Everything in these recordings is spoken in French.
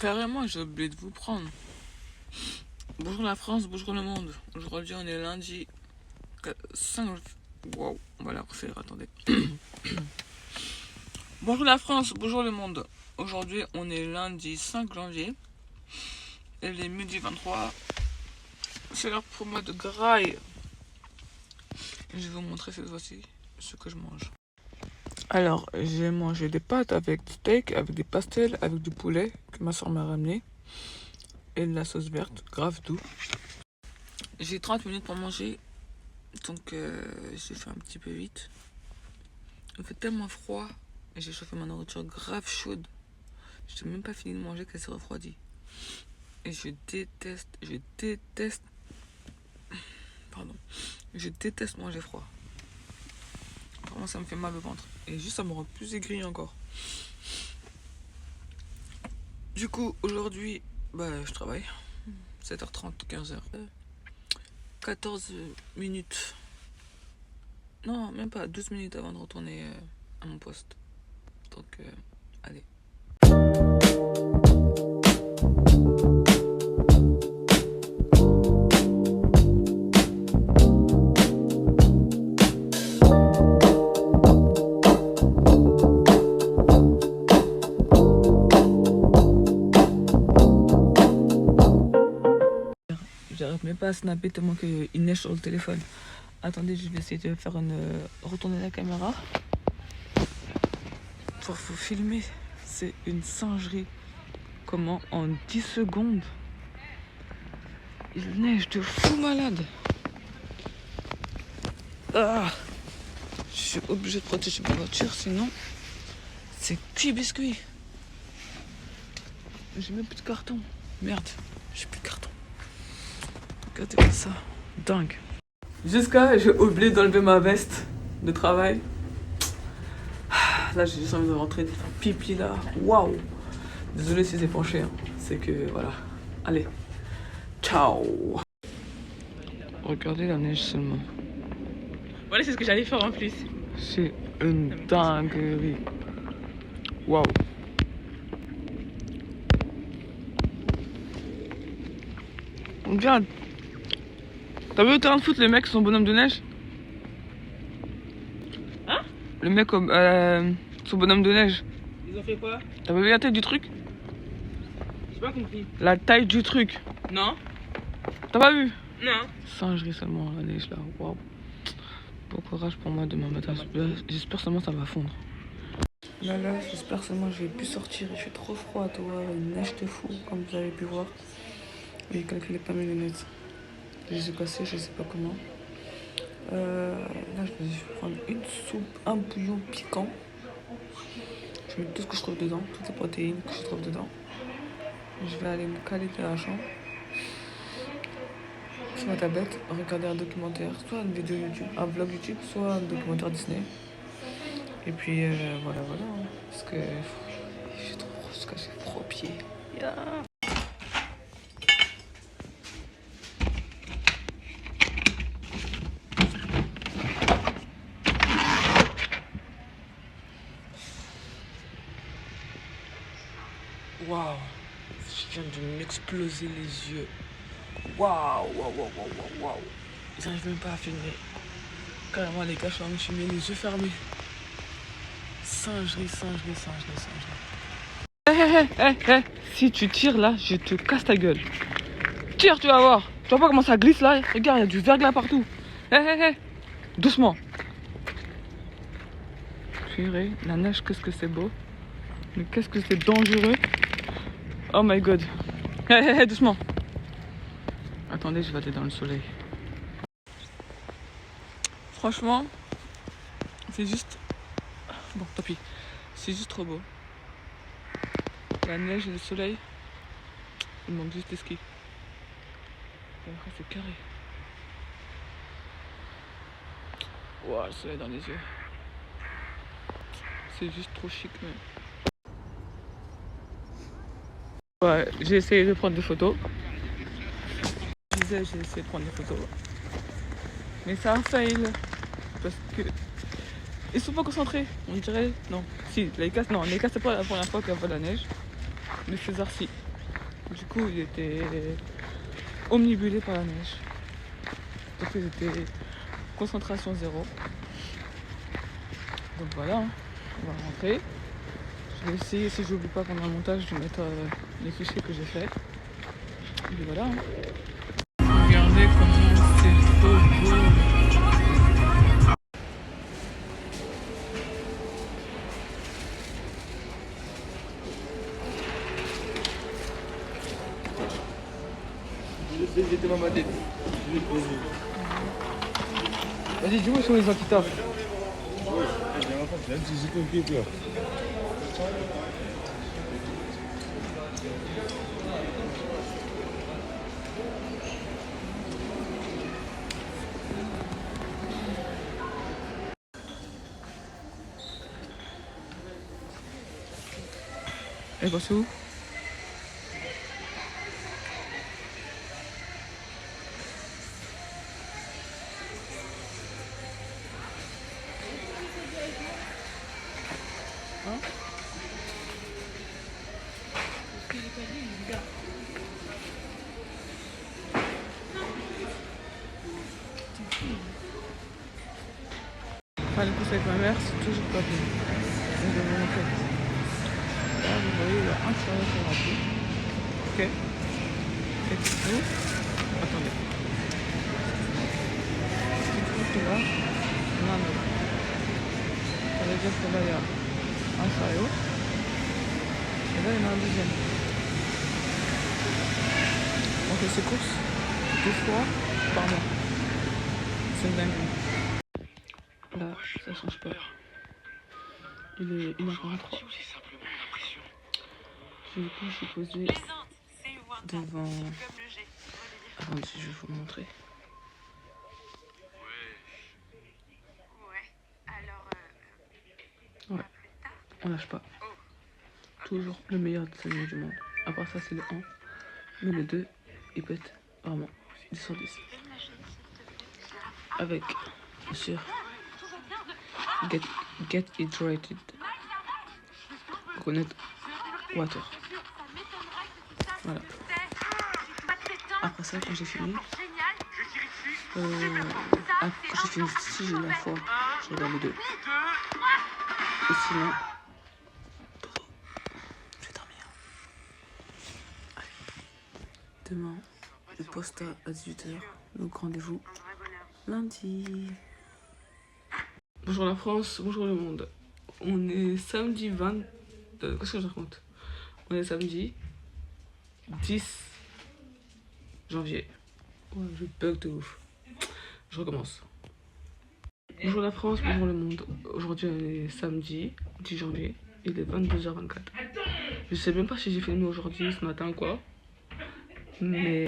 Carrément, j'ai oublié de vous prendre. Bonjour la France, bonjour le monde. Aujourd'hui, on est lundi 5... Wow, on va la refaire, attendez. Bonjour la France, bonjour le monde. Aujourd'hui, on est lundi 5 janvier. Il est midi 23. C'est l'heure pour moi de graille. Je vais vous montrer cette fois-ci ce que je mange. Alors, j'ai mangé des pâtes avec du steak, avec des pastels, avec du poulet que ma soeur m'a ramené. Et de la sauce verte, grave doux. J'ai 30 minutes pour manger, donc j'ai fait un petit peu vite. Il fait tellement froid et j'ai chauffé ma nourriture grave chaude. Je n'ai même pas fini de manger qu'elle s'est refroidie. Et je déteste manger froid. Vraiment, ça me fait mal au ventre. Et juste, ça me rend plus aigri encore. Du coup, aujourd'hui, je travaille. 7h30, 15h. 14 minutes. Non, même pas. 12 minutes avant de retourner à mon poste. Donc, allez. J'arrive même pas à snapper tellement qu'il neige sur le téléphone. Attendez, je vais essayer de faire retourner la caméra. Pour vous filmer, c'est une singerie. Comment en 10 secondes, il neige de fou malade. Ah, je suis obligée de protéger ma voiture, sinon c'est cuit biscuit. J'ai même plus de carton. Merde, j'ai plus de carton. Regardez ça, dingue. Jusqu'à, j'ai oublié d'enlever ma veste de travail. Là, j'ai juste envie de rentrer, de faire pipi là. Waouh. Désolé si c'est penché, hein. C'est que, voilà. Allez. Ciao. Regardez la neige seulement. Voilà, c'est ce que j'allais faire en plus. C'est une dinguerie. Waouh. Regarde. T'as vu au terrain de foot, les mecs, son bonhomme de neige? Hein? Le mec, son bonhomme de neige. Ils ont fait quoi? T'as vu la taille du truc? J'ai pas compris. La taille du truc. Non? T'as pas vu? Non. Singerie seulement, la neige là. Waouh. Bon courage pour moi demain matin. J'espère seulement ça va fondre. Là, j'espère seulement que je vais plus sortir. Il fait trop froid à toi. Il neige de fou, comme vous avez pu voir. Et il calculait pas mes lunettes. Je les ai cassées, je sais pas comment. Là, je vais prendre une soupe, un bouillon piquant. Je mets tout ce que je trouve dedans, toutes les protéines que je trouve dedans. Je vais aller me caler dans la chambre. Sur ma tablette, regarder un documentaire, soit une vidéo YouTube, un vlog YouTube, soit un documentaire Disney. Et puis voilà. Parce que j'ai trop se cacher trop au pied. Yeah. Waouh, je viens de m'exploser les yeux. Waouh. J'arrive même pas à filmer. Carrément les gars, je suis en train de filmer les yeux fermés. Singerie. Hé. Si tu tires là, je te casse ta gueule. Tire, tu vas voir. Tu vois pas comment ça glisse là? Regarde, il y a du verglas partout. Hé. Doucement. Purée, la neige, qu'est-ce que c'est beau. Mais qu'est-ce que c'est dangereux. Oh my god. Hé, doucement. Attendez, je vais aller dans le soleil. Franchement, c'est juste... Bon, tant pis. C'est juste trop beau. La neige et le soleil. Il manque juste des skis. Et après, c'est carré. Wow, le soleil dans les yeux. C'est juste trop chic, mais... Ouais, j'ai essayé de prendre des photos. J'ai essayé de prendre des photos. Mais ça a fail. Parce que... Ils sont pas concentrés, on dirait. Non. Si, les cas, c'est pas la première fois qu'on voit la neige. Mais César, si. Du coup, il était omnibulé par la neige. Donc, ils étaient concentration zéro. Donc voilà, hein. On va rentrer. Je vais essayer, si j'oublie pas pendant le montage, de mettre les fichiers que j'ai fait. Et puis voilà. Hein. Regardez comment c'est trop beau. Vas-y, dis-moi sur les antitas. Et bah c'est où? Hein? Enfin, le coup avec ma mère, c'est toujours pas bien. Donc, je vais vous montrer. Là, vous voyez, il y a un serveur qui est rempli. Ok. Et du coup, attendez. Du coup, là, on a un autre. Ça veut dire que là, il y a un chariot. Et là, il y en a un deuxième. On fait ses courses 2 fois par mois. C'est une dinguerie. Là, ça change pas. Il est 1h43. Du coup, je suis posée devant... Attendez, je vais vous montrer. Ouais, on lâche pas. Toujours le meilleur designer du monde. À part ça, c'est le 1. Mais le 2, il pète vraiment 10 sur 10. Avec, bien sûr, Get Hydrated Coconut Water. Voilà. Après ça, quand j'ai fini, quand j'ai fini si j'ai la foi, je regarde les 2. Et sinon, je vais dormir. Allez. Demain, le posta à 18h. Donc rendez-vous lundi. Bonjour la France, bonjour le monde. On est samedi 20... Qu'est-ce que je raconte? On est samedi 10 janvier. Ouais, je bug de ouf. Je recommence. Bonjour la France, bonjour le monde. Aujourd'hui on est samedi 10 janvier. Il est 22h24. Je sais même pas si j'ai filmé aujourd'hui, ce matin ou quoi. Mais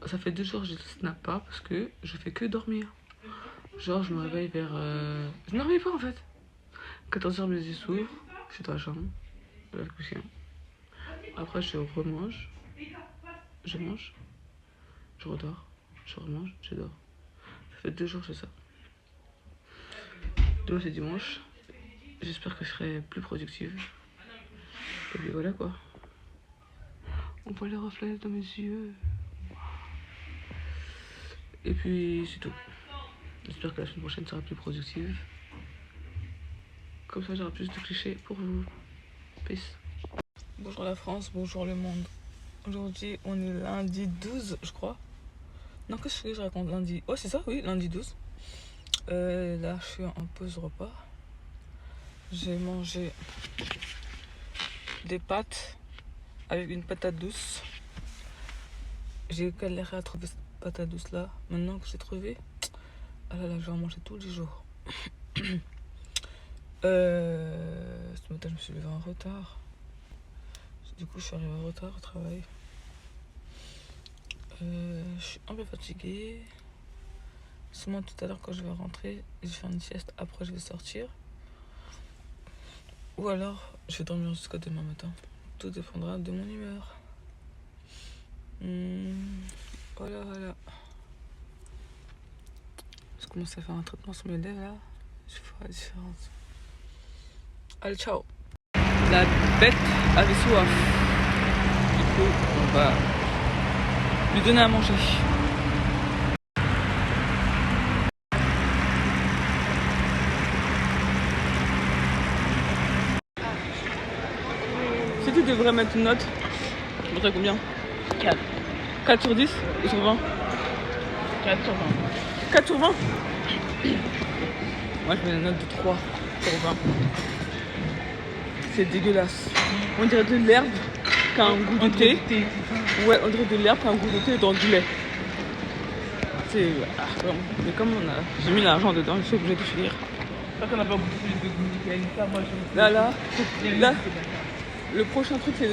ça fait 2 jours que je ne snap pas parce que je fais que dormir. Genre je me réveille vers... Je ne me réveille pas en fait. 14h mes yeux s'ouvrent, je suis dans la chambre, je vais me coucher. Après je remange, je mange, je redors, je remange, je dors. Ça fait 2 jours que je fais ça. Demain c'est dimanche, j'espère que je serai plus productive. Et puis voilà quoi. On voit les reflets dans mes yeux. Et puis c'est tout. J'espère que la semaine prochaine sera plus productive. Comme ça j'aurai plus de clichés pour vous. Peace. Bonjour la France, bonjour le monde. Aujourd'hui on est lundi 12 je crois. Non, qu'est-ce que je raconte? Lundi... Oh c'est ça, oui, lundi 12. Là je suis en pause repas. J'ai mangé des pâtes avec une patate douce. J'ai galéré à trouver cette patate douce là. Maintenant que j'ai trouvé, ah là là, je vais en manger tous les jours. Ce matin je me suis levée en retard. Du coup je suis arrivée en retard au travail. Je suis un peu fatiguée. Seulement tout à l'heure quand je vais rentrer, je vais faire une sieste, après je vais sortir. Ou alors je vais dormir jusqu'à demain matin. Tout dépendra de mon humeur. Voilà, voilà. Je commence à faire un traitement sur mes lèvres là. Je ferai la différence. Allez, ciao. La bête avait soif. Du coup, on va lui donner à manger. Si tu devrais mettre une note, tu mettrais combien? 4. 4 sur 10 ou sur 20? 4 sur 20. 4 sur 20? Moi je mets une note de 3 sur 20. C'est dégueulasse. On dirait de l'herbe qui a un goût de thé. Ouais, on dirait de l'herbe qui a un goût de thé dans du lait. C'est... Ah, vraiment. Mais comme j'ai mis l'argent dedans, je suis obligée de finir. Pas qu'on n'a pas goûté celui de Dominique Anissa, moi je Là, le prochain truc c'est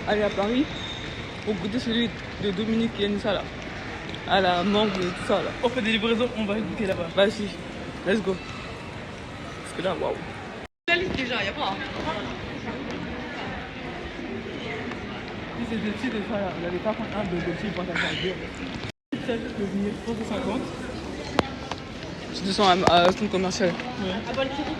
d'aller à Paris pour goûter celui de Dominique et Anissa là. À la mangue et tout ça là. On fait des livraisons, on va goûter là-bas. Vas-y, let's go. Parce que là, waouh. La liste déjà, y'a pas. Si c'est des petits de ça, il y avait pas un de petits pour t'acheter. Ça peut venir 350. Je descends à ton commercial. Ouais. Ah bah le crédit.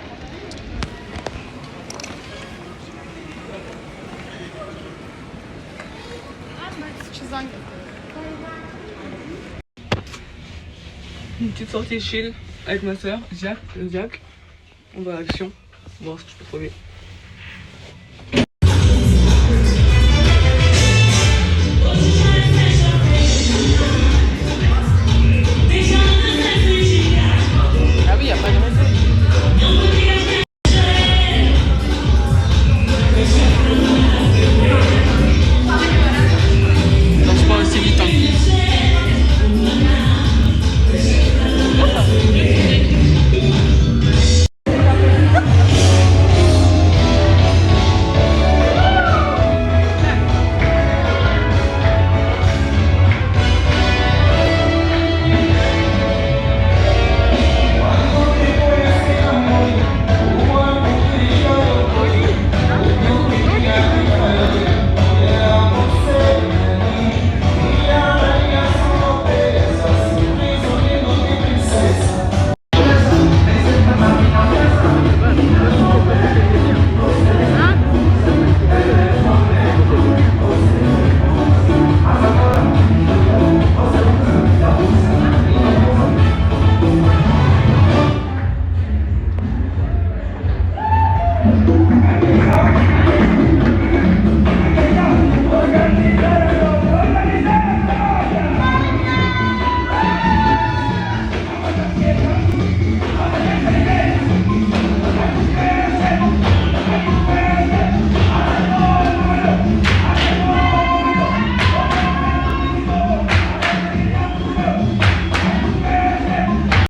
Une petite sortie chill avec ma soeur, Jacques. On va à Action, voir ce que je peux trouver.